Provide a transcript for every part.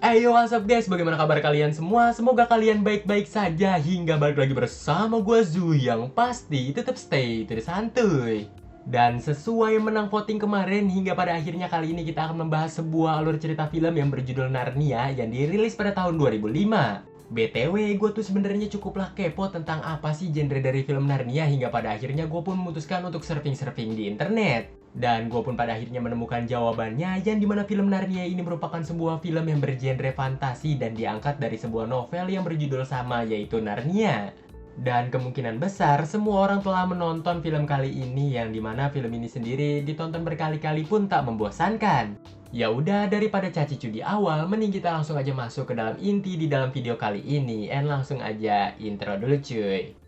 Ayo what's up guys, bagaimana kabar kalian semua? Semoga kalian baik-baik saja hingga balik lagi bersama gue Zu yang pasti tetap stay terus santuy. Dan sesuai menang voting kemarin, hingga pada akhirnya kali ini kita akan membahas sebuah alur cerita film yang berjudul Narnia yang dirilis pada tahun 2005. BTW, gue tuh sebenarnya cukuplah kepo tentang apa sih genre dari film Narnia hingga pada akhirnya gue pun memutuskan untuk surfing-surfing di internet. Dan gue pun pada akhirnya menemukan jawabannya, yang dimana film Narnia ini merupakan sebuah film yang bergenre fantasi dan diangkat dari sebuah novel yang berjudul sama, yaitu Narnia. Dan kemungkinan besar semua orang telah menonton film kali ini, yang dimana film ini sendiri ditonton berkali-kali pun tak membosankan. Ya udah, daripada cacicu di awal, mending kita langsung aja masuk ke dalam inti di dalam video kali ini. And langsung aja intro dulu cuy.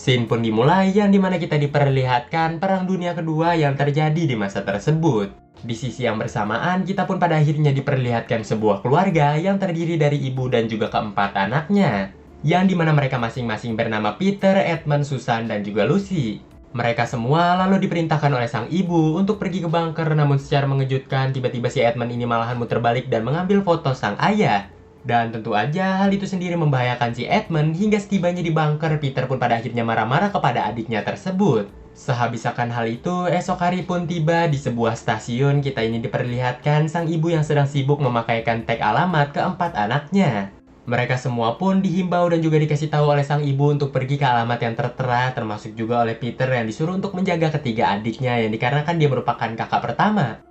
Scene pun dimulai, yang dimana kita diperlihatkan Perang Dunia Kedua yang terjadi di masa tersebut. Di sisi yang bersamaan, kita pun pada akhirnya diperlihatkan sebuah keluarga yang terdiri dari ibu dan juga keempat anaknya, yang dimana mereka masing-masing bernama Peter, Edmund, Susan, dan juga Lucy. Mereka semua lalu diperintahkan oleh sang ibu untuk pergi ke bunker, namun secara mengejutkan tiba-tiba si Edmund ini malahan muter balik dan mengambil foto sang ayah. Dan tentu aja hal itu sendiri membahayakan si Edmund, hingga setibanya di bunker, Peter pun pada akhirnya marah-marah kepada adiknya tersebut. Sehabis akan hal itu, esok hari pun tiba di sebuah stasiun. Kita ini diperlihatkan sang ibu yang sedang sibuk memakaikan tag alamat keempat anaknya. Mereka semua pun dihimbau dan juga dikasih tahu oleh sang ibu untuk pergi ke alamat yang tertera, termasuk juga oleh Peter yang disuruh untuk menjaga ketiga adiknya, yang dikarenakan dia merupakan kakak pertama.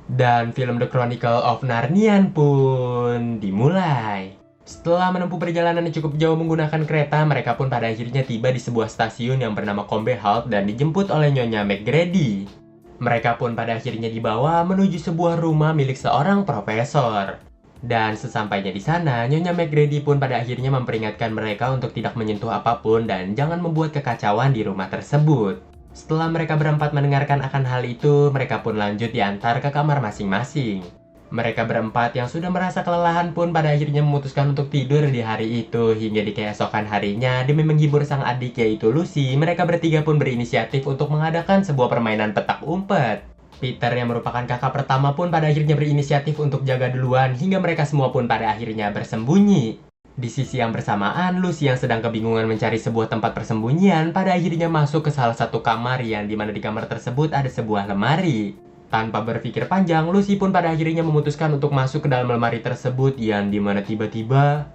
Dan film The Chronicle of Narnia pun dimulai. Setelah menempuh perjalanan yang cukup jauh menggunakan kereta, mereka pun pada akhirnya tiba di sebuah stasiun yang bernama Combe Halt dan dijemput oleh Nyonya McGrady. Mereka pun pada akhirnya dibawa menuju sebuah rumah milik seorang profesor. Dan sesampainya di sana, Nyonya McGrady pun pada akhirnya memperingatkan mereka untuk tidak menyentuh apapun dan jangan membuat kekacauan di rumah tersebut. Setelah mereka berempat mendengarkan akan hal itu, mereka pun lanjut diantar ke kamar masing-masing. Mereka berempat yang sudah merasa kelelahan pun pada akhirnya memutuskan untuk tidur di hari itu, hingga di keesokan harinya demi menghibur sang adik yaitu Lucy, mereka bertiga pun berinisiatif untuk mengadakan sebuah permainan petak umpet. Peter yang merupakan kakak pertama pun pada akhirnya berinisiatif untuk jaga duluan, hingga mereka semua pun pada akhirnya bersembunyi. Di sisi yang bersamaan, Lucy yang sedang kebingungan mencari sebuah tempat persembunyian pada akhirnya masuk ke salah satu kamar, yang dimana di kamar tersebut ada sebuah lemari. Tanpa berpikir panjang, Lucy pun pada akhirnya memutuskan untuk masuk ke dalam lemari tersebut, yang dimana tiba-tiba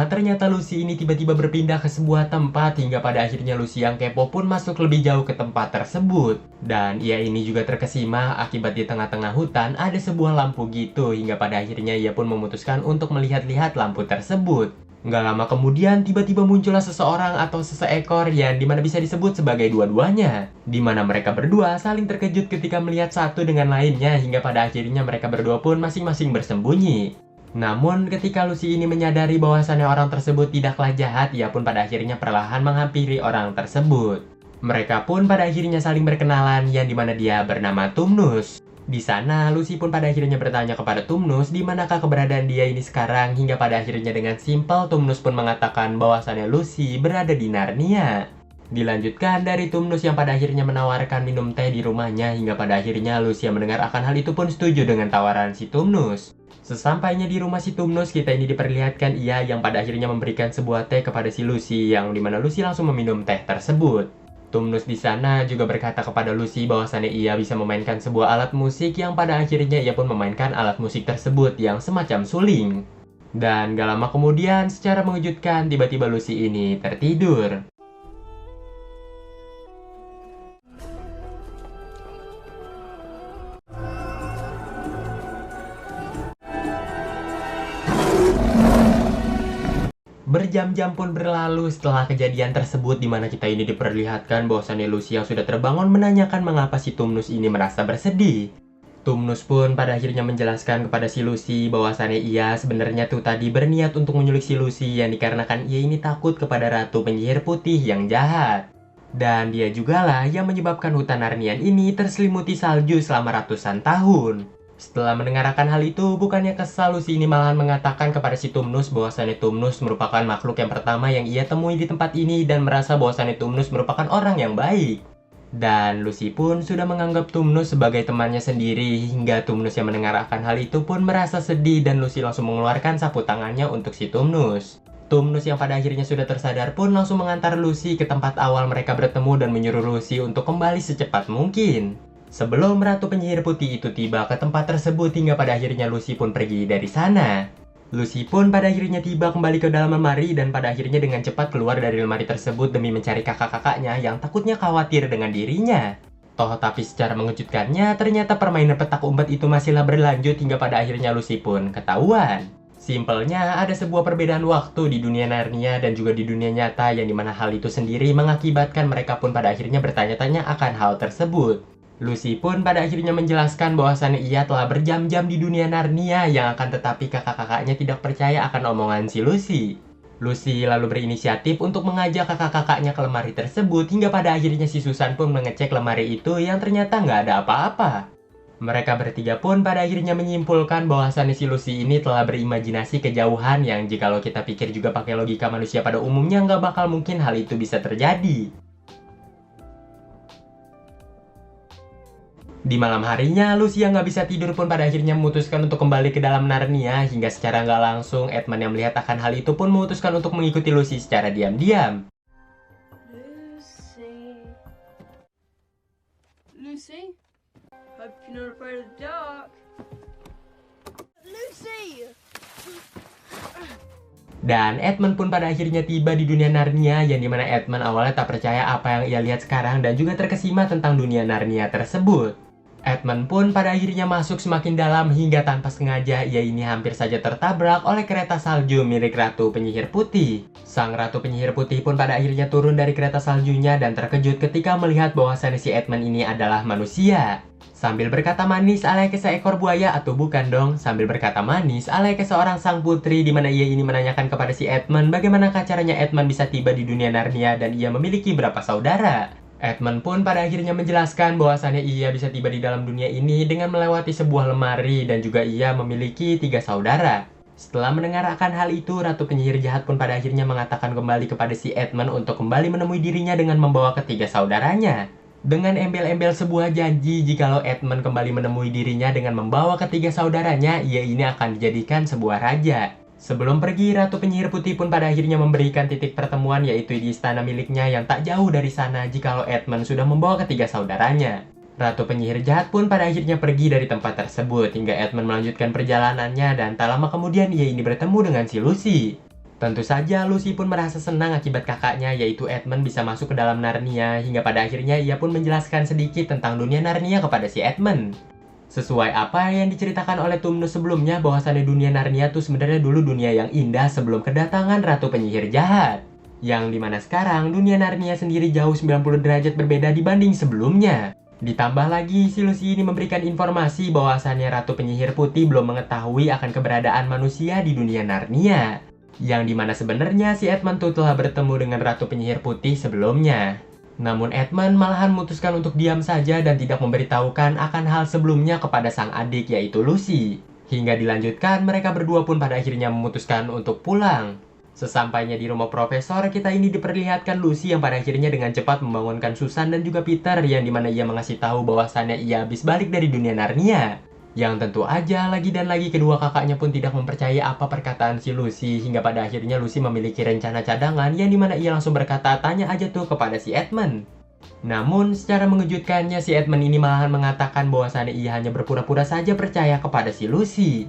ternyata Lucy ini tiba-tiba berpindah ke sebuah tempat, hingga pada akhirnya Lucy yang kepo pun masuk lebih jauh ke tempat tersebut. Dan ia ini juga terkesima akibat di tengah-tengah hutan ada sebuah lampu gitu, hingga pada akhirnya ia pun memutuskan untuk melihat-lihat lampu tersebut. Nggak lama kemudian tiba-tiba muncullah seseorang atau seseekor yang dimana bisa disebut sebagai dua-duanya, dimana mereka berdua saling terkejut ketika melihat satu dengan lainnya, hingga pada akhirnya mereka berdua pun masing-masing bersembunyi. Namun ketika Lucy ini menyadari bahwasannya orang tersebut tidaklah jahat, ia pun pada akhirnya perlahan menghampiri orang tersebut. Mereka pun pada akhirnya saling berkenalan, yang dimana dia bernama Tumnus. Di sana Lucy pun pada akhirnya bertanya kepada Tumnus di manakah keberadaan dia ini sekarang, hingga pada akhirnya dengan simpel Tumnus pun mengatakan bahwasannya Lucy berada di Narnia. Dilanjutkan dari Tumnus yang pada akhirnya menawarkan minum teh di rumahnya, hingga pada akhirnya Lucy yang mendengar akan hal itu pun setuju dengan tawaran si Tumnus. Sesampainya di rumah si Tumnus, kita ini diperlihatkan ia yang pada akhirnya memberikan sebuah teh kepada si Lucy, yang dimana Lucy langsung meminum teh tersebut. Tumnus di sana juga berkata kepada Lucy bahwasannya ia bisa memainkan sebuah alat musik, yang pada akhirnya ia pun memainkan alat musik tersebut yang semacam suling. Dan gak lama kemudian, secara mengejutkan tiba-tiba Lucy ini tertidur. Berjam-jam pun berlalu setelah kejadian tersebut, di mana kita ini diperlihatkan bahwasannya Lucy yang sudah terbangun menanyakan mengapa si Tumnus ini merasa bersedih. Tumnus pun pada akhirnya menjelaskan kepada si Lucy bahwasannya ia sebenarnya tuh tadi berniat untuk menyulik si Lucy yang dikarenakan ia ini takut kepada Ratu Penyihir Putih yang jahat. Dan dia jugalah yang menyebabkan hutan Narnian ini terselimuti salju selama ratusan tahun. Setelah mendengarkan hal itu, bukannya kesal, Lucy ini malahan mengatakan kepada si Tumnus bahwasannya Tumnus merupakan makhluk yang pertama yang ia temui di tempat ini dan merasa bahwasannya Tumnus merupakan orang yang baik. Dan Lucy pun sudah menganggap Tumnus sebagai temannya sendiri, hingga Tumnus yang mendengarkan hal itu pun merasa sedih dan Lucy langsung mengeluarkan sapu tangannya untuk si Tumnus. Tumnus yang pada akhirnya sudah tersadar pun langsung mengantar Lucy ke tempat awal mereka bertemu dan menyuruh Lucy untuk kembali secepat mungkin. Sebelum Ratu Penyihir Putih itu tiba ke tempat tersebut hingga pada akhirnya Lucy pun pergi dari sana. Lucy pun pada akhirnya tiba kembali ke dalam lemari dan pada akhirnya dengan cepat keluar dari lemari tersebut demi mencari kakak-kakaknya yang takutnya khawatir dengan dirinya. Tapi secara mengejutkannya ternyata permainan petak umpet itu masihlah berlanjut hingga pada akhirnya Lucy pun ketahuan. Simpelnya ada sebuah perbedaan waktu di dunia Narnia dan juga di dunia nyata yang dimana hal itu sendiri mengakibatkan mereka pun pada akhirnya bertanya-tanya akan hal tersebut. Lucy pun pada akhirnya menjelaskan bahwasannya ia telah berjam-jam di dunia Narnia yang akan tetapi kakak-kakaknya tidak percaya akan omongan si Lucy. Lucy lalu berinisiatif untuk mengajak kakak-kakaknya ke lemari tersebut hingga pada akhirnya si Susan pun mengecek lemari itu yang ternyata nggak ada apa-apa. Mereka bertiga pun pada akhirnya menyimpulkan bahwasannya si Lucy ini telah berimajinasi kejauhan yang jikalau kita pikir juga pakai logika manusia pada umumnya nggak bakal mungkin hal itu bisa terjadi. Di malam harinya, Lucy yang nggak bisa tidur pun pada akhirnya memutuskan untuk kembali ke dalam Narnia hingga secara nggak langsung Edmund yang melihat akan hal itu pun memutuskan untuk mengikuti Lucy secara diam-diam. Lucy? Hope you're not afraid of the dark. Lucy! Dan Edmund pun pada akhirnya tiba di dunia Narnia yang dimana Edmund awalnya tak percaya apa yang ia lihat sekarang dan juga terkesima tentang dunia Narnia tersebut. Edmund pun pada akhirnya masuk semakin dalam hingga tanpa sengaja ia ini hampir saja tertabrak oleh kereta salju milik Ratu Penyihir Putih. Sang Ratu Penyihir Putih pun pada akhirnya turun dari kereta saljunya dan terkejut ketika melihat bahwasannya si Edmund ini adalah manusia. Sambil berkata manis alay-ke seekor buaya atau bukan dong, sambil berkata manis alay-ke seorang sang putri di mana ia ini menanyakan kepada si Edmund bagaimana caranya Edmund bisa tiba di dunia Narnia dan ia memiliki berapa saudara. Edmund pun pada akhirnya menjelaskan bahwasannya ia bisa tiba di dalam dunia ini dengan melewati sebuah lemari dan juga ia memiliki 3 saudara. Setelah mendengar akan hal itu, Ratu Penyihir Jahat pun pada akhirnya mengatakan kembali kepada si Edmund untuk kembali menemui dirinya dengan membawa ketiga saudaranya. Dengan embel-embel sebuah janji jikalau Edmund kembali menemui dirinya dengan membawa ketiga saudaranya, ia ini akan dijadikan sebuah raja. Sebelum pergi, Ratu Penyihir Putih pun pada akhirnya memberikan titik pertemuan yaitu di istana miliknya yang tak jauh dari sana jikalau Edmund sudah membawa ketiga saudaranya. Ratu Penyihir Jahat pun pada akhirnya pergi dari tempat tersebut hingga Edmund melanjutkan perjalanannya dan tak lama kemudian ia ini bertemu dengan si Lucy. Tentu saja Lucy pun merasa senang akibat kakaknya yaitu Edmund bisa masuk ke dalam Narnia hingga pada akhirnya ia pun menjelaskan sedikit tentang dunia Narnia kepada si Edmund. Sesuai apa yang diceritakan oleh Tumnus sebelumnya bahwasannya dunia Narnia tuh sebenarnya dulu dunia yang indah sebelum kedatangan Ratu Penyihir Jahat. Yang dimana sekarang dunia Narnia sendiri jauh 90 derajat berbeda dibanding sebelumnya. Ditambah lagi si Lucy ini memberikan informasi bahwasannya Ratu Penyihir Putih belum mengetahui akan keberadaan manusia di dunia Narnia. Yang dimana sebenarnya si Edmund tuh telah bertemu dengan Ratu Penyihir Putih sebelumnya. Namun Edmund malahan memutuskan untuk diam saja dan tidak memberitahukan akan hal sebelumnya kepada sang adik yaitu Lucy. Hingga dilanjutkan mereka berdua pun pada akhirnya memutuskan untuk pulang. Sesampainya di rumah profesor, kita ini diperlihatkan Lucy yang pada akhirnya dengan cepat membangunkan Susan dan juga Peter yang dimana ia mengasih tahu bahwasannya ia habis balik dari dunia Narnia. Yang tentu aja lagi dan lagi kedua kakaknya pun tidak mempercayai apa perkataan si Lucy hingga pada akhirnya Lucy memiliki rencana cadangan yang dimana ia langsung berkata tanya aja tuh kepada si Edmund. Namun secara mengejutkannya si Edmund ini malahan mengatakan bahwasannya ia hanya berpura-pura saja percaya kepada si Lucy.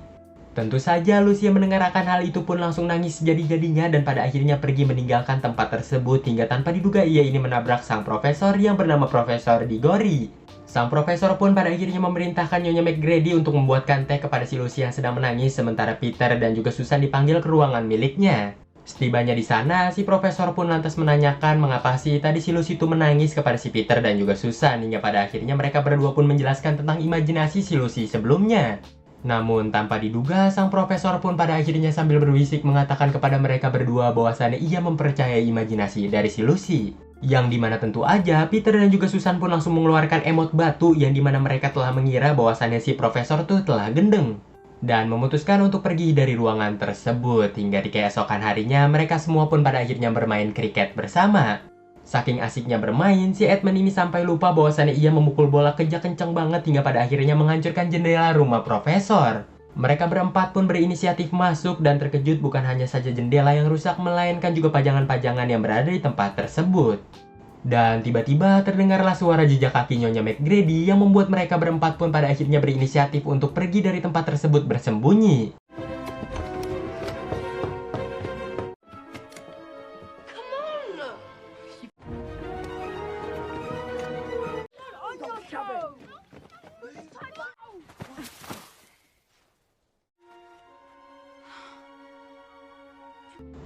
Tentu saja Lucy yang mendengar akan hal itu pun langsung nangis jadi-jadinya dan pada akhirnya pergi meninggalkan tempat tersebut hingga tanpa diduga ia ini menabrak sang profesor yang bernama Profesor Diggory. Sang profesor pun pada akhirnya memerintahkan Nyonya McGrady untuk membuatkan teh kepada si Lucy yang sedang menangis sementara Peter dan juga Susan dipanggil ke ruangan miliknya. Setibanya di sana, si profesor pun lantas menanyakan mengapa sih tadi si Lucy itu menangis kepada si Peter dan juga Susan, hingga pada akhirnya mereka berdua pun menjelaskan tentang imajinasi si Lucy sebelumnya. Namun tanpa diduga, sang profesor pun pada akhirnya sambil berbisik mengatakan kepada mereka berdua bahwasannya ia mempercayai imajinasi dari si Lucy. Yang dimana tentu aja, Peter dan juga Susan pun langsung mengeluarkan emot batu yang dimana mereka telah mengira bahwasannya si profesor tuh telah gendeng. Dan memutuskan untuk pergi dari ruangan tersebut. Hingga di keesokan harinya, mereka semua pun pada akhirnya bermain kriket bersama. Saking asiknya bermain, si Edmund ini sampai lupa bahwasannya ia memukul bola kencang banget hingga pada akhirnya menghancurkan jendela rumah profesor. Mereka berempat pun berinisiatif masuk dan terkejut bukan hanya saja jendela yang rusak, melainkan juga pajangan-pajangan yang berada di tempat tersebut. Dan tiba-tiba terdengarlah suara jejak kaki Nyonya McGrady yang membuat mereka berempat pun pada akhirnya berinisiatif untuk pergi dari tempat tersebut bersembunyi.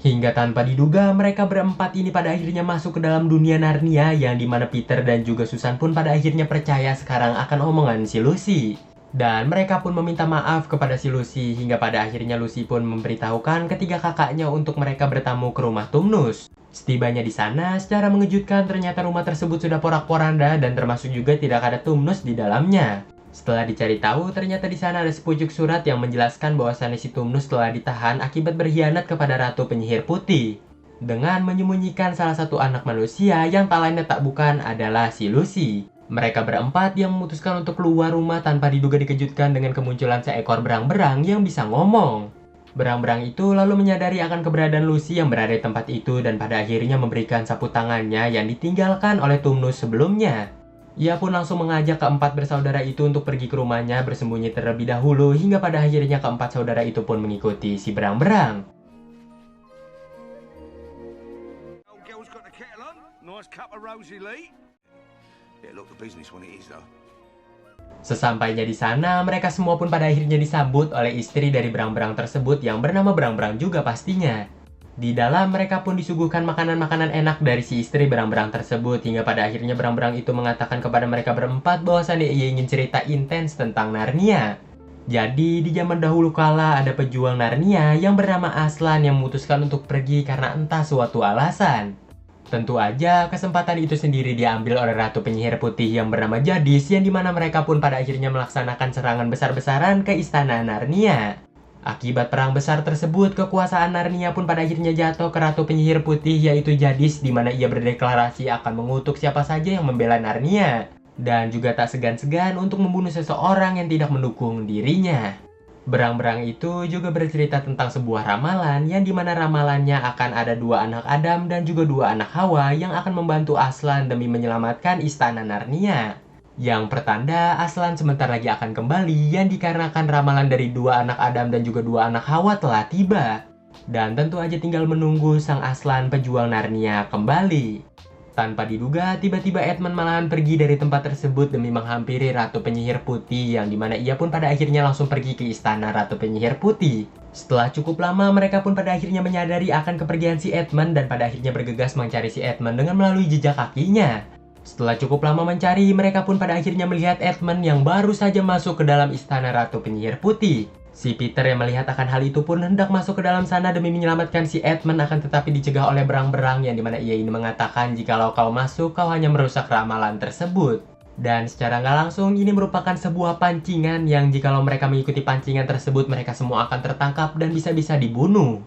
Hingga tanpa diduga, mereka berempat ini pada akhirnya masuk ke dalam dunia Narnia yang dimana Peter dan juga Susan pun pada akhirnya percaya sekarang akan omongan si Lucy. Dan mereka pun meminta maaf kepada si Lucy hingga pada akhirnya Lucy pun memberitahukan ketiga kakaknya untuk mereka bertamu ke rumah Tumnus. Setibanya di sana, secara mengejutkan ternyata rumah tersebut sudah porak-poranda dan termasuk juga tidak ada Tumnus di dalamnya. Setelah dicari tahu, ternyata di sana ada sepucuk surat yang menjelaskan bahwasannya si Tumnus telah ditahan akibat berkhianat kepada Ratu Penyihir Putih. Dengan menyembunyikan salah satu anak manusia yang tak lainnya tak bukan adalah si Lucy. Mereka berempat yang memutuskan untuk keluar rumah tanpa diduga dikejutkan dengan kemunculan seekor berang-berang yang bisa ngomong. Berang-berang itu lalu menyadari akan keberadaan Lucy yang berada di tempat itu dan pada akhirnya memberikan sapu tangannya yang ditinggalkan oleh Tumnus sebelumnya. Ia pun langsung mengajak keempat bersaudara itu untuk pergi ke rumahnya bersembunyi terlebih dahulu hingga pada akhirnya keempat saudara itu pun mengikuti si berang-berang. Sesampainya di sana, mereka semua pun pada akhirnya disambut oleh istri dari berang-berang tersebut yang bernama Berang-berang juga pastinya. Di dalam mereka pun disuguhkan makanan-makanan enak dari si istri berang-berang tersebut hingga pada akhirnya berang-berang itu mengatakan kepada mereka berempat bahwasannya ia ingin cerita intens tentang Narnia. Jadi di zaman dahulu kala ada pejuang Narnia yang bernama Aslan yang memutuskan untuk pergi karena entah suatu alasan. Tentu aja kesempatan itu sendiri diambil oleh Ratu Penyihir Putih yang bernama Jadis yang dimana mereka pun pada akhirnya melaksanakan serangan besar-besaran ke istana Narnia. Akibat perang besar tersebut, kekuasaan Narnia pun pada akhirnya jatuh ke Ratu Penyihir Putih yaitu Jadis di mana ia berdeklarasi akan mengutuk siapa saja yang membela Narnia. Dan juga tak segan-segan untuk membunuh seseorang yang tidak mendukung dirinya. Berang-berang itu juga bercerita tentang sebuah ramalan yang dimana ramalannya akan ada dua anak Adam dan juga dua anak Hawa yang akan membantu Aslan demi menyelamatkan istana Narnia. Yang pertanda Aslan sebentar lagi akan kembali yang dikarenakan ramalan dari dua anak Adam dan juga dua anak Hawa telah tiba. Dan tentu aja tinggal menunggu sang Aslan pejuang Narnia kembali. Tanpa diduga, tiba-tiba Edmund malahan pergi dari tempat tersebut demi menghampiri Ratu Penyihir Putih yang dimana ia pun pada akhirnya langsung pergi ke istana Ratu Penyihir Putih. Setelah cukup lama, mereka pun pada akhirnya menyadari akan kepergian si Edmund dan pada akhirnya bergegas mencari si Edmund dengan melalui jejak kakinya. Setelah cukup lama mencari, mereka pun pada akhirnya melihat Edmund yang baru saja masuk ke dalam istana Ratu Penyihir Putih. Si Peter yang melihat akan hal itu pun hendak masuk ke dalam sana demi menyelamatkan si Edmund akan tetapi dicegah oleh berang-berang yang dimana ia ini mengatakan jikalau kau masuk kau hanya merusak ramalan tersebut. Dan secara nggak langsung ini merupakan sebuah pancingan yang jikalau mereka mengikuti pancingan tersebut mereka semua akan tertangkap dan bisa-bisa dibunuh.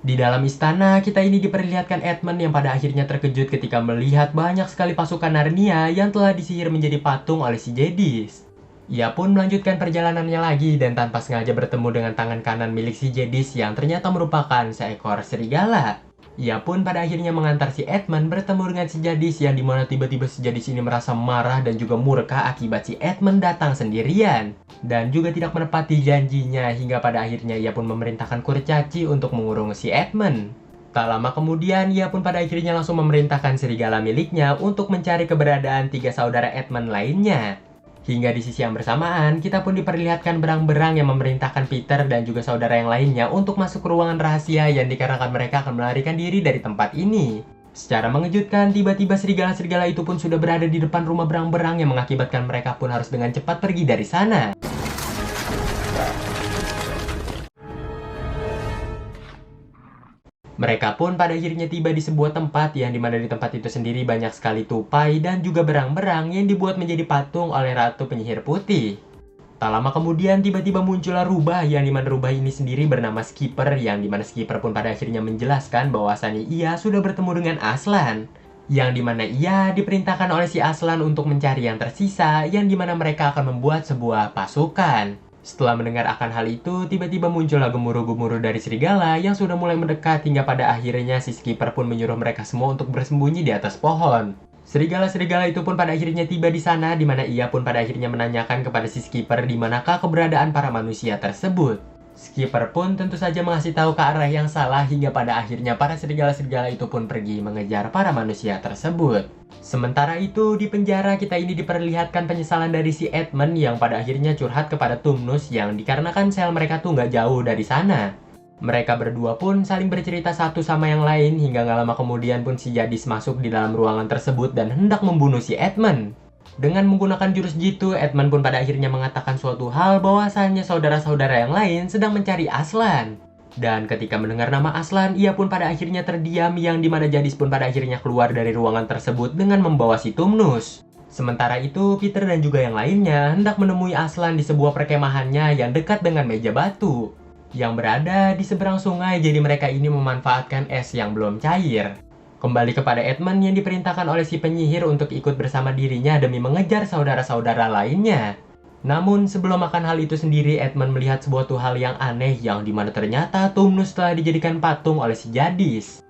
Di dalam istana, kita ini diperlihatkan Edmund yang pada akhirnya terkejut ketika melihat banyak sekali pasukan Narnia yang telah disihir menjadi patung oleh si Jadis. Ia pun melanjutkan perjalanannya lagi dan tanpa sengaja bertemu dengan tangan kanan milik si Jadis yang ternyata merupakan seekor serigala. Ia pun pada akhirnya mengantar si Edmund bertemu dengan si Jadis yang dimana tiba-tiba si Jadis ini merasa marah dan juga murka akibat si Edmund datang sendirian. Dan juga tidak menepati janjinya hingga pada akhirnya ia pun memerintahkan kurcaci untuk mengurung si Edmund. Tak lama kemudian ia pun pada akhirnya langsung memerintahkan serigala miliknya untuk mencari keberadaan tiga saudara Edmund lainnya. Hingga di sisi yang bersamaan, kita pun diperlihatkan berang-berang yang memerintahkan Peter dan juga saudara yang lainnya untuk masuk ke ruangan rahasia yang dikarenakan mereka akan melarikan diri dari tempat ini. Secara mengejutkan, tiba-tiba serigala-serigala itu pun sudah berada di depan rumah berang-berang yang mengakibatkan mereka pun harus dengan cepat pergi dari sana. Mereka pun pada akhirnya tiba di sebuah tempat yang dimana di tempat itu sendiri banyak sekali tupai dan juga berang-berang yang dibuat menjadi patung oleh Ratu Penyihir Putih. Tak lama kemudian tiba-tiba muncullah rubah yang dimana rubah ini sendiri bernama Skipper yang dimana Skipper pun pada akhirnya menjelaskan bahwasannya ia sudah bertemu dengan Aslan. Yang dimana ia diperintahkan oleh si Aslan untuk mencari yang tersisa yang dimana mereka akan membuat sebuah pasukan. Setelah mendengar akan hal itu, tiba-tiba muncullah gemuruh-gemuruh dari serigala yang sudah mulai mendekat hingga pada akhirnya si Skipper pun menyuruh mereka semua untuk bersembunyi di atas pohon. Serigala-serigala itu pun pada akhirnya tiba di sana, di mana ia pun pada akhirnya menanyakan kepada si Skipper di manakah keberadaan para manusia tersebut. Skipper pun tentu saja mengasih tahu ke arah yang salah hingga pada akhirnya para serigala-serigala itu pun pergi mengejar para manusia tersebut. Sementara itu, di penjara kita ini diperlihatkan penyesalan dari si Edmund yang pada akhirnya curhat kepada Tumnus yang dikarenakan sel mereka tuh nggak jauh dari sana. Mereka berdua pun saling bercerita satu sama yang lain hingga gak lama kemudian pun si Jadis masuk di dalam ruangan tersebut dan hendak membunuh si Edmund. Dengan menggunakan jurus jitu, Edmund pun pada akhirnya mengatakan suatu hal bahwasannya saudara-saudara yang lain sedang mencari Aslan. Dan ketika mendengar nama Aslan, ia pun pada akhirnya terdiam yang dimana Jadis pun pada akhirnya keluar dari ruangan tersebut dengan membawa si Tumnus. Sementara itu, Peter dan juga yang lainnya hendak menemui Aslan di sebuah perkemahannya yang dekat dengan meja batu yang berada di seberang sungai, jadi mereka ini memanfaatkan es yang belum cair. Kembali kepada Edmund yang diperintahkan oleh si penyihir untuk ikut bersama dirinya demi mengejar saudara-saudara lainnya. Namun sebelum akan hal itu sendiri, Edmund melihat sebuah hal yang aneh yang dimana ternyata Tumnus telah dijadikan patung oleh si Jadis.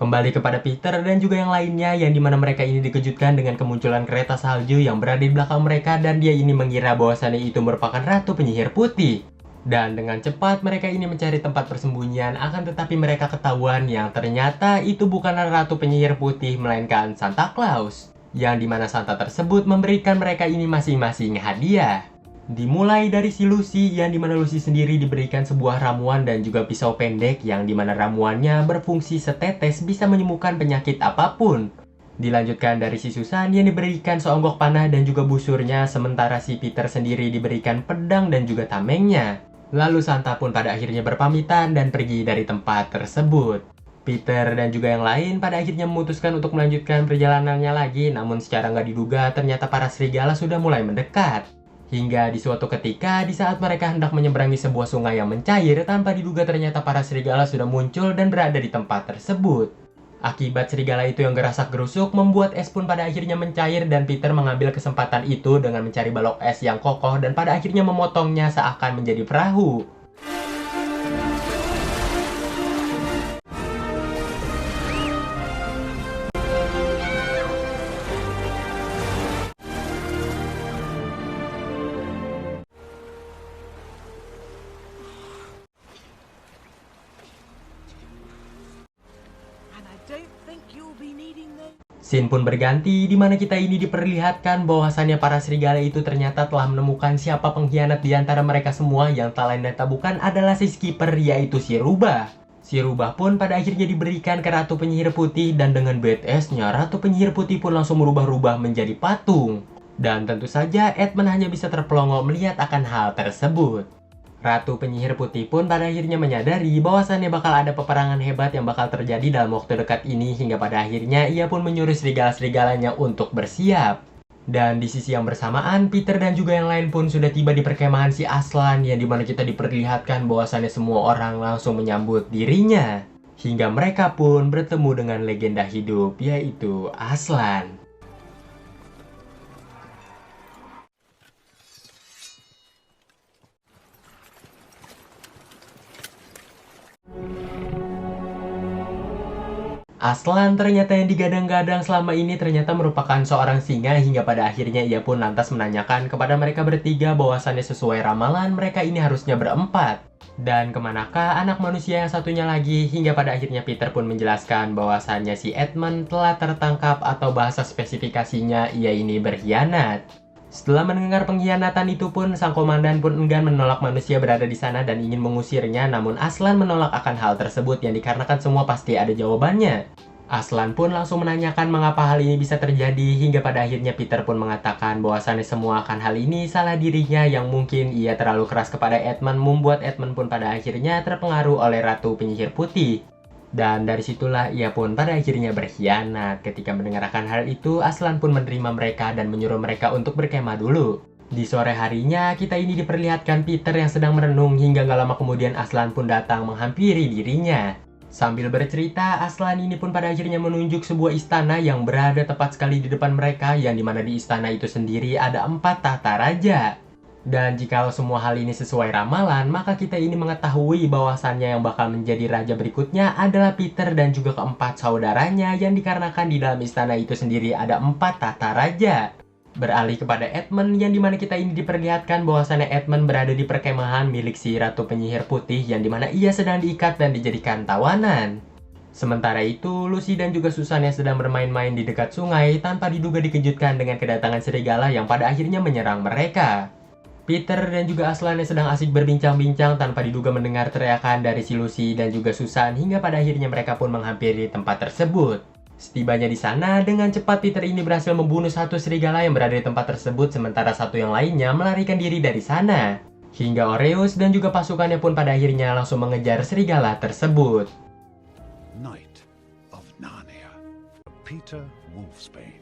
Kembali kepada Peter dan juga yang lainnya yang dimana mereka ini dikejutkan dengan kemunculan kereta salju yang berada di belakang mereka dan dia ini mengira bahwasannya itu merupakan Ratu Penyihir Putih. Dan dengan cepat mereka ini mencari tempat persembunyian, akan tetapi mereka ketahuan yang ternyata itu bukanlah Ratu Penyihir Putih melainkan Santa Claus. Yang dimana Santa tersebut memberikan mereka ini masing-masing hadiah. Dimulai dari si Lucy yang dimana Lucy sendiri diberikan sebuah ramuan dan juga pisau pendek yang dimana ramuannya berfungsi setetes bisa menyembuhkan penyakit apapun. Dilanjutkan dari si Susan yang diberikan seonggok panah dan juga busurnya, sementara si Peter sendiri diberikan pedang dan juga tamengnya. Lalu Santa pun pada akhirnya berpamitan dan pergi dari tempat tersebut. Peter dan juga yang lain pada akhirnya memutuskan untuk melanjutkan perjalanannya lagi, namun secara nggak diduga ternyata para serigala sudah mulai mendekat. Hingga di suatu ketika, di saat mereka hendak menyeberangi sebuah sungai yang mencair, tanpa diduga ternyata para serigala sudah muncul dan berada di tempat tersebut. Akibat serigala itu yang gerasak-gerusuk, membuat es pun pada akhirnya mencair dan Peter mengambil kesempatan itu dengan mencari balok es yang kokoh dan pada akhirnya memotongnya seakan menjadi perahu. Scene pun berganti, di mana kita ini diperlihatkan bahwasannya para serigala itu ternyata telah menemukan siapa pengkhianat di antara mereka semua yang tak lain dan tak bukan adalah si Skipper, yaitu si Rubah. Si Rubah pun pada akhirnya diberikan ke Ratu Penyihir Putih dan dengan badass-nya Ratu Penyihir Putih pun langsung merubah-rubah menjadi patung. Dan tentu saja Edmund hanya bisa terpelongo melihat akan hal tersebut. Ratu Penyihir Putih pun pada akhirnya menyadari bahwasannya bakal ada peperangan hebat yang bakal terjadi dalam waktu dekat ini hingga pada akhirnya ia pun menyuruh serigala-serigalanya untuk bersiap. Dan di sisi yang bersamaan, Peter dan juga yang lain pun sudah tiba di perkemahan si Aslan yang dimana kita diperlihatkan bahwasannya semua orang langsung menyambut dirinya. Hingga mereka pun bertemu dengan legenda hidup, yaitu Aslan. Aslan ternyata yang digadang-gadang selama ini ternyata merupakan seorang singa hingga pada akhirnya ia pun lantas menanyakan kepada mereka bertiga bahwasannya sesuai ramalan mereka ini harusnya berempat. Dan kemanakah anak manusia yang satunya lagi hingga pada akhirnya Peter pun menjelaskan bahwasannya si Edmund telah tertangkap atau bahasa spesifikasinya ia ini berkhianat. Setelah mendengar pengkhianatan itu pun, sang komandan pun enggan menolak manusia berada di sana dan ingin mengusirnya, namun Aslan menolak akan hal tersebut yang dikarenakan semua pasti ada jawabannya. Aslan pun langsung menanyakan mengapa hal ini bisa terjadi hingga pada akhirnya Peter pun mengatakan bahwasannya semua akan hal ini salah dirinya yang mungkin ia terlalu keras kepada Edmund membuat Edmund pun pada akhirnya terpengaruh oleh Ratu Penyihir Putih. Dan dari situlah ia pun pada akhirnya berkhianat. Ketika mendengarkan hal itu, Aslan pun menerima mereka dan menyuruh mereka untuk berkemah dulu. Di sore harinya, kita ini diperlihatkan Peter yang sedang merenung hingga gak lama kemudian Aslan pun datang menghampiri dirinya. Sambil bercerita, Aslan ini pun pada akhirnya menunjuk sebuah istana yang berada tepat sekali di depan mereka, yang dimana di istana itu sendiri ada 4 tahta raja. Dan jikalau semua hal ini sesuai ramalan, maka kita ini mengetahui bahwasannya yang bakal menjadi raja berikutnya adalah Peter dan juga keempat saudaranya, yang dikarenakan di dalam istana itu sendiri ada 4 tahta raja. Beralih kepada Edmund, yang dimana kita ini diperlihatkan bahwasannya Edmund berada di perkemahan milik si Ratu Penyihir Putih, yang dimana ia sedang diikat dan dijadikan tawanan. Sementara itu, Lucy dan juga Susan yang sedang bermain-main di dekat sungai tanpa diduga dikejutkan dengan kedatangan serigala yang pada akhirnya menyerang mereka. Peter dan juga Aslan yang sedang asik berbincang-bincang tanpa diduga mendengar teriakan dari si Lucy dan juga Susan hingga pada akhirnya mereka pun menghampiri tempat tersebut. Setibanya di sana, dengan cepat Peter ini berhasil membunuh satu serigala yang berada di tempat tersebut sementara satu yang lainnya melarikan diri dari sana. Hingga Oreus dan juga pasukannya pun pada akhirnya langsung mengejar serigala tersebut. Knight of Narnia, Peter Wolfsbane.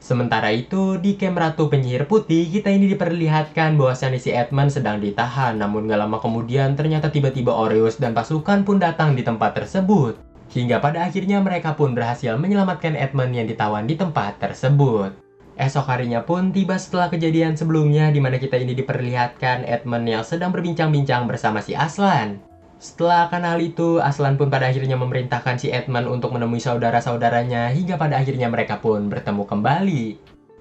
Sementara itu, di camp Ratu Penyihir Putih, kita ini diperlihatkan bahwasannya si Edmund sedang ditahan. Namun gak lama kemudian, ternyata tiba-tiba Oreus dan pasukan pun datang di tempat tersebut. Hingga pada akhirnya mereka pun berhasil menyelamatkan Edmund yang ditawan di tempat tersebut. Esok harinya pun tiba setelah kejadian sebelumnya, di mana kita ini diperlihatkan Edmund yang sedang berbincang-bincang bersama si Aslan. Setelah akan hal itu, Aslan pun pada akhirnya memerintahkan si Edmund untuk menemui saudara-saudaranya hingga pada akhirnya mereka pun bertemu kembali.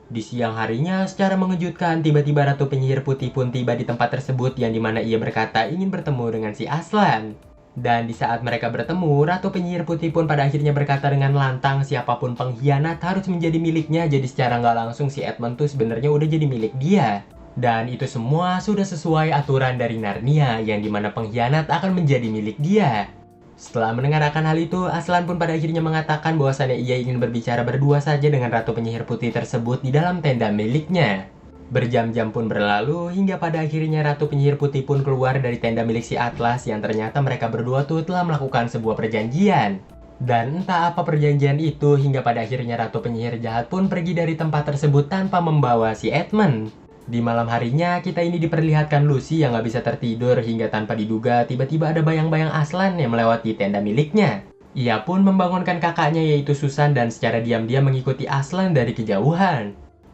Di siang harinya, secara mengejutkan, tiba-tiba Ratu Penyihir Putih pun tiba di tempat tersebut yang dimana ia berkata ingin bertemu dengan si Aslan. Dan di saat mereka bertemu, Ratu Penyihir Putih pun pada akhirnya berkata dengan lantang siapapun pengkhianat harus menjadi miliknya, jadi secara nggak langsung si Edmund tuh sebenarnya udah jadi milik dia. Dan itu semua sudah sesuai aturan dari Narnia, yang dimana pengkhianat akan menjadi milik dia. Setelah mendengarkan hal itu, Aslan pun pada akhirnya mengatakan bahwasannya ia ingin berbicara berdua saja dengan Ratu Penyihir Putih tersebut di dalam tenda miliknya. Berjam-jam pun berlalu, hingga pada akhirnya Ratu Penyihir Putih pun keluar dari tenda milik si Atlas, yang ternyata mereka berdua tuh telah melakukan sebuah perjanjian. Dan entah apa perjanjian itu, hingga pada akhirnya Ratu Penyihir Jahat pun pergi dari tempat tersebut tanpa membawa si Edmund. Di malam harinya, kita ini diperlihatkan Lucy yang gak bisa tertidur hingga tanpa diduga tiba-tiba ada bayang-bayang Aslan yang melewati tenda miliknya. Ia pun membangunkan kakaknya yaitu Susan dan secara diam-diam mengikuti Aslan dari kejauhan.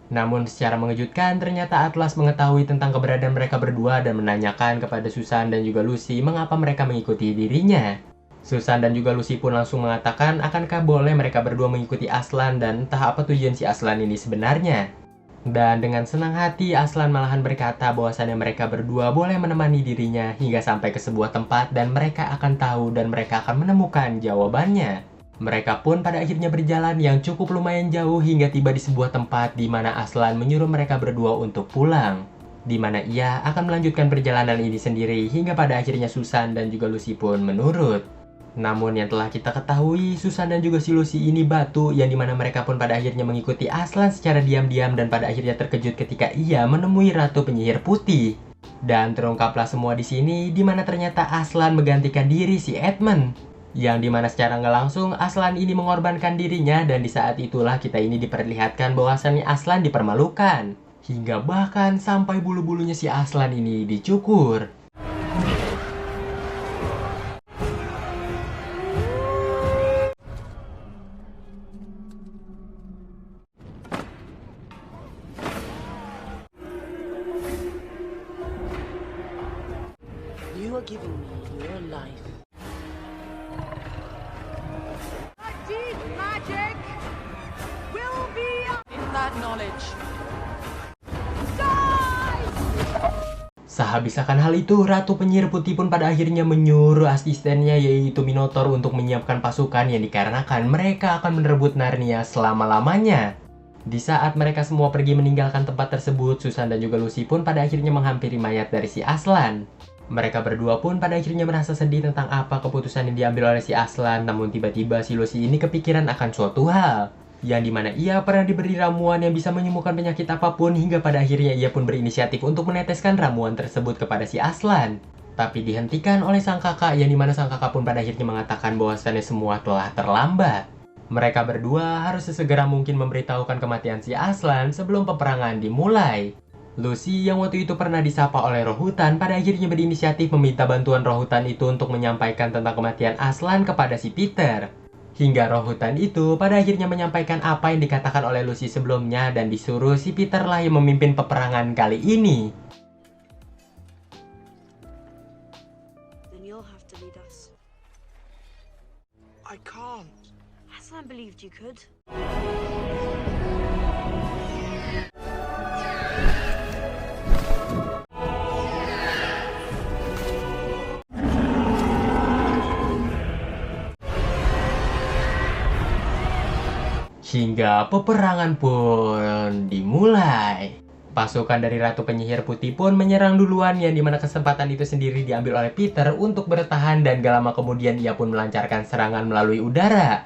Namun secara mengejutkan ternyata Atlas mengetahui tentang keberadaan mereka berdua dan menanyakan kepada Susan dan juga Lucy mengapa mereka mengikuti dirinya. Susan dan juga Lucy pun langsung mengatakan akankah boleh mereka berdua mengikuti Aslan dan entah apa tujuan si Aslan ini sebenarnya. Dan dengan senang hati Aslan malahan berkata bahwasannya mereka berdua boleh menemani dirinya hingga sampai ke sebuah tempat dan mereka akan tahu dan mereka akan menemukan jawabannya. Mereka pun pada akhirnya berjalan yang cukup lumayan jauh hingga tiba di sebuah tempat di mana Aslan menyuruh mereka berdua untuk pulang. Di mana ia akan melanjutkan perjalanan ini sendiri hingga pada akhirnya Susan dan juga Lucy pun menurut. Namun yang telah kita ketahui, Susan dan juga si Lucy ini batu yang dimana mereka pun pada akhirnya mengikuti Aslan secara diam-diam dan pada akhirnya terkejut ketika ia menemui Ratu Penyihir Putih. Dan terungkaplah semua di sini, dimana ternyata Aslan menggantikan diri si Edmund. Yang dimana secara nggak langsung Aslan ini mengorbankan dirinya dan di saat itulah kita ini diperlihatkan bahwasannya Aslan dipermalukan. Hingga bahkan sampai bulu-bulunya si Aslan ini dicukur. You are giving me your life. knowledge. Sehabis akan hal itu, Ratu Penyihir Putih pun pada akhirnya menyuruh asistennya yaitu Minotaur untuk menyiapkan pasukan yang dikarenakan mereka akan merebut Narnia selama-lamanya. Di saat mereka semua pergi meninggalkan tempat tersebut, Susan dan juga Lucy pun pada akhirnya menghampiri mayat dari si Aslan. Mereka berdua pun pada akhirnya merasa sedih tentang apa keputusan yang diambil oleh si Aslan, namun tiba-tiba si Lucy ini kepikiran akan suatu hal, yang dimana ia pernah diberi ramuan yang bisa menyembuhkan penyakit apapun hingga pada akhirnya ia pun berinisiatif untuk meneteskan ramuan tersebut kepada si Aslan. Tapi dihentikan oleh sang kakak, yang dimana sang kakak pun pada akhirnya mengatakan bahwasannya semua telah terlambat. Mereka berdua harus sesegera mungkin memberitahukan kematian si Aslan sebelum peperangan dimulai. Lucy yang waktu itu pernah disapa oleh roh hutan pada akhirnya berinisiatif meminta bantuan roh hutan itu untuk menyampaikan tentang kematian Aslan kepada si Peter. Hingga roh hutan itu pada akhirnya menyampaikan apa yang dikatakan oleh Lucy sebelumnya dan disuruh si Peter lah yang memimpin peperangan kali ini. Then you'll have to lead us. I can't. Aslan believed you could. Hingga peperangan pun dimulai. Pasukan dari Ratu Penyihir Putih pun menyerang duluan, yang dimana kesempatan itu sendiri diambil oleh Peter untuk bertahan dan gak lama kemudian ia pun melancarkan serangan melalui udara.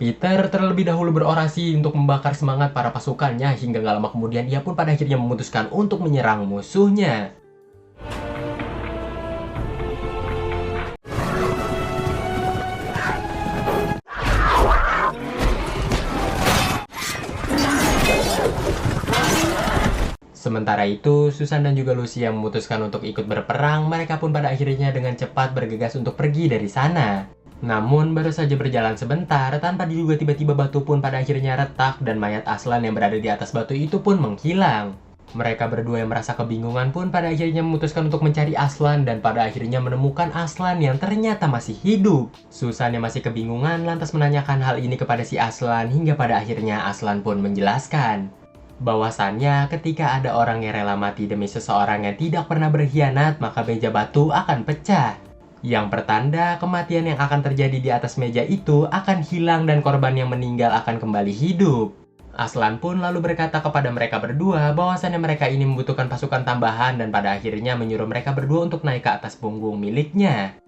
Peter terlebih dahulu berorasi untuk membakar semangat para pasukannya hingga gak lama kemudian ia pun pada akhirnya memutuskan untuk menyerang musuhnya. Sementara itu, Susan dan juga Lucy yang memutuskan untuk ikut berperang, mereka pun pada akhirnya dengan cepat bergegas untuk pergi dari sana. Namun, baru saja berjalan sebentar, tanpa diduga tiba-tiba batu pun pada akhirnya retak dan mayat Aslan yang berada di atas batu itu pun menghilang. Mereka berdua yang merasa kebingungan pun pada akhirnya memutuskan untuk mencari Aslan dan pada akhirnya menemukan Aslan yang ternyata masih hidup. Susan yang masih kebingungan lantas menanyakan hal ini kepada si Aslan hingga pada akhirnya Aslan pun menjelaskan bahwasannya ketika ada orang yang rela mati demi seseorang yang tidak pernah berkhianat, maka meja batu akan pecah. Yang pertanda kematian yang akan terjadi di atas meja itu akan hilang dan korban yang meninggal akan kembali hidup. Aslan pun lalu berkata kepada mereka berdua bahwasannya mereka ini membutuhkan pasukan tambahan dan pada akhirnya menyuruh mereka berdua untuk naik ke atas punggung miliknya.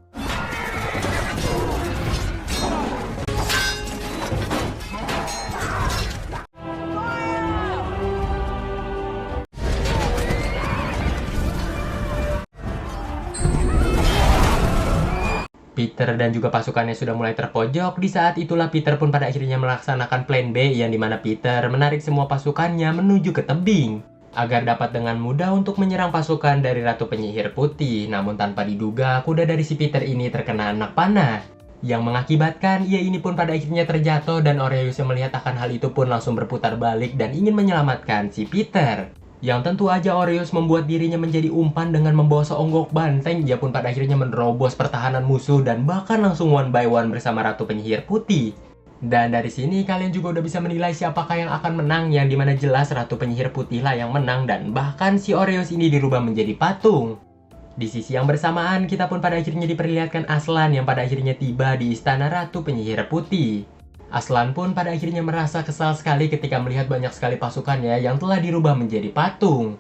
Peter dan juga pasukannya sudah mulai terpojok. Di saat itulah Peter pun pada akhirnya melaksanakan plan B, yang dimana Peter menarik semua pasukannya menuju ke tebing agar dapat dengan mudah untuk menyerang pasukan dari Ratu Penyihir Putih. Namun tanpa diduga, kuda dari si Peter ini terkena anak panah yang mengakibatkan ia ini pun pada akhirnya terjatuh dan Orpheus yang melihat akan hal itu pun langsung berputar balik dan ingin menyelamatkan si Peter. Yang tentu aja Orpheus membuat dirinya menjadi umpan dengan membawa seonggok banteng. Ia pun pada akhirnya menerobos pertahanan musuh dan bahkan langsung one by one bersama Ratu Penyihir Putih. Dan dari sini kalian juga udah bisa menilai siapakah yang akan menang, yang dimana jelas Ratu Penyihir Putih lah yang menang dan bahkan si Orpheus ini dirubah menjadi patung. Di sisi yang bersamaan kita pun pada akhirnya diperlihatkan Aslan yang pada akhirnya tiba di istana Ratu Penyihir Putih. Aslan pun pada akhirnya merasa kesal sekali ketika melihat banyak sekali pasukannya yang telah dirubah menjadi patung.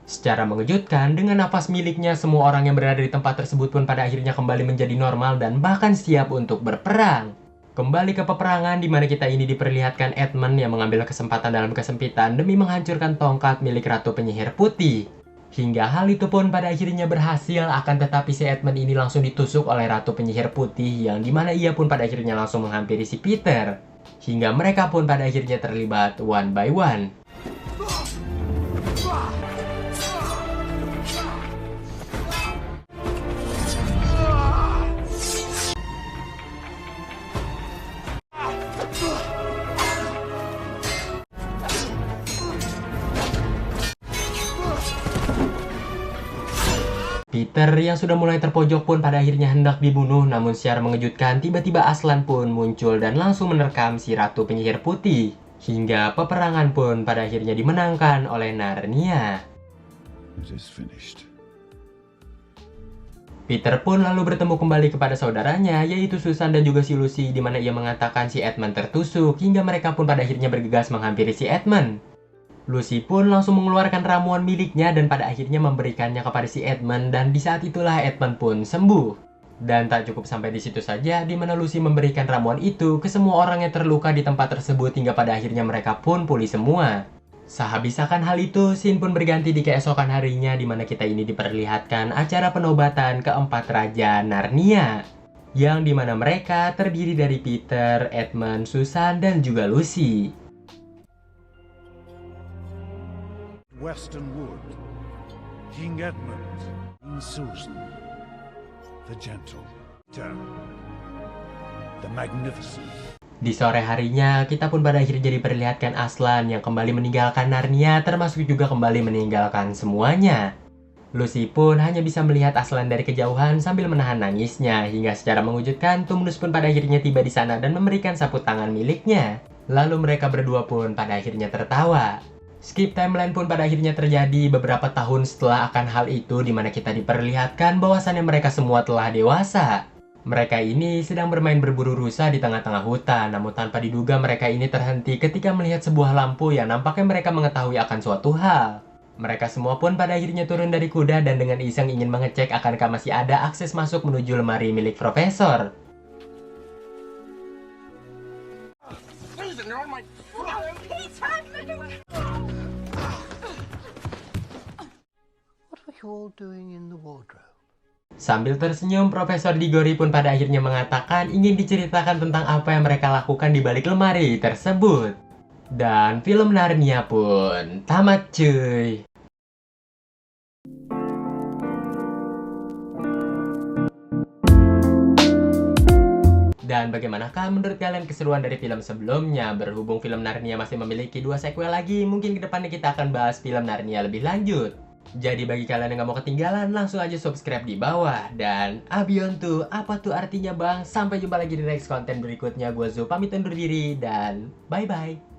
Secara mengejutkan, dengan nafas miliknya semua orang yang berada di tempat tersebut pun pada akhirnya kembali menjadi normal dan bahkan siap untuk berperang. Kembali ke peperangan di mana kita ini diperlihatkan Edmund yang mengambil kesempatan dalam kesempitan demi menghancurkan tongkat milik Ratu Penyihir Putih. Hingga hal itu pun pada akhirnya berhasil, akan tetapi si Edmund ini langsung ditusuk oleh Ratu Penyihir Putih yang dimana ia pun pada akhirnya langsung menghampiri si Peter. Hingga mereka pun pada akhirnya terlibat one by one. Peter yang sudah mulai terpojok pun pada akhirnya hendak dibunuh, namun secara mengejutkan tiba-tiba Aslan pun muncul dan langsung menerkam si Ratu Penyihir Putih. Hingga peperangan pun pada akhirnya dimenangkan oleh Narnia. It is finished. Peter pun lalu bertemu kembali kepada saudaranya, yaitu Susan dan juga si Lucy, di mana ia mengatakan si Edmund tertusuk, hingga mereka pun pada akhirnya bergegas menghampiri si Edmund. Lucy pun langsung mengeluarkan ramuan miliknya dan pada akhirnya memberikannya kepada si Edmund, dan di saat itulah Edmund pun sembuh. Dan tak cukup sampai di situ saja, di mana Lucy memberikan ramuan itu ke semua orang yang terluka di tempat tersebut hingga pada akhirnya mereka pun pulih semua. Sehabiskan hal itu, scene pun berganti di keesokan harinya, di mana kita ini diperlihatkan acara penobatan keempat Raja Narnia. Yang dimana mereka terdiri dari Peter, Edmund, Susan, dan juga Lucy. Western Wood, King Edmund, Queen Susan, the Gentle, the Magnificent. Di sore harinya, kita pun pada akhirnya diperlihatkan Aslan yang kembali meninggalkan Narnia, termasuk juga kembali meninggalkan semuanya. Lucy pun hanya bisa melihat Aslan dari kejauhan sambil menahan nangisnya, hingga secara mengejutkan Tumnus pun pada akhirnya tiba di sana dan memberikan sapu tangan miliknya. Lalu mereka berdua pun pada akhirnya tertawa. Skip timeline pun pada akhirnya terjadi beberapa tahun setelah akan hal itu, di mana kita diperlihatkan bahwasannya mereka semua telah dewasa. Mereka ini sedang bermain berburu rusa di tengah-tengah hutan, namun tanpa diduga mereka ini terhenti ketika melihat sebuah lampu yang nampaknya mereka mengetahui akan suatu hal. Mereka semua pun pada akhirnya turun dari kuda dan dengan iseng ingin mengecek akankah masih ada akses masuk menuju lemari milik Profesor. What are you all doing in the wardrobe? Sambil tersenyum, Profesor Diggory pun pada akhirnya mengatakan ingin diceritakan tentang apa yang mereka lakukan di balik lemari tersebut. Dan film Narnia pun tamat cuy. Dan bagaimanakah menurut kalian keseruan dari film sebelumnya? Berhubung film Narnia masih memiliki 2 sequel lagi, mungkin kedepannya kita akan bahas film Narnia lebih lanjut. Jadi bagi kalian yang gak mau ketinggalan, langsung aja subscribe di bawah. Dan Abion tuh, apa tuh artinya bang? Sampai jumpa lagi di next konten berikutnya. Gue Zu pamit undur diri dan bye-bye.